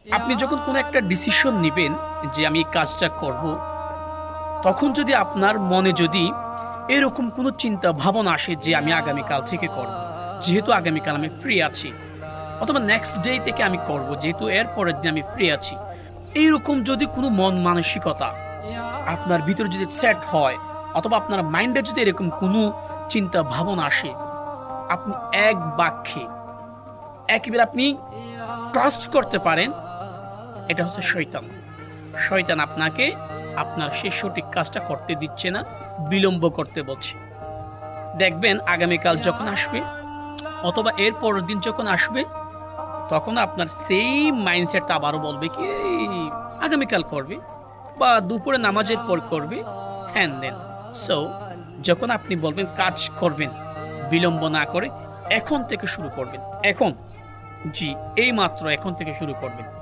আপনি যখন কোনো একটা ডিসিশন নিবেন যে আমি এই কাজটা করব, তখন যদি আপনার মনে যদি এরকম কোনো চিন্তা ভাবনা আসে যে আমি আগামীকাল থেকে করব, যেহেতু আগামীকাল আমি ফ্রি আছি, অথবা নেক্সট ডে থেকে আমি করব যেহেতু এর পরের দিন আমি ফ্রি আছি, এইরকম যদি কোনো মন মানসিকতা আপনার ভিতরে যদি সেট হয়, অথবা আপনার মাইন্ডে যদি এরকম কোনো চিন্তা ভাবনা আসে, আপনি এক বাক্যে একেবারে আপনি ট্রাস্ট করতে পারেন এটা হচ্ছে শয়তান। শয়তান আপনাকে আপনার সেই সঠিক কাজটা করতে দিচ্ছে না, বিলম্ব করতে বলছে। দেখবেন আগামীকাল যখন আসবে, অথবা এর পরের দিন যখন আসবে, তখন আপনার সেই মাইন্ডসেটটা আবারও বলবে কি "এই, আগামীকাল করবে, বা দুপুরে নামাজের পর করবে, হ্যান দেন।" সো যখন আপনি বলবেন কাজ করবেন, বিলম্ব না করে এখন থেকে শুরু করবেন। এখন, জি, এই মাত্র এখন থেকে শুরু করবেন।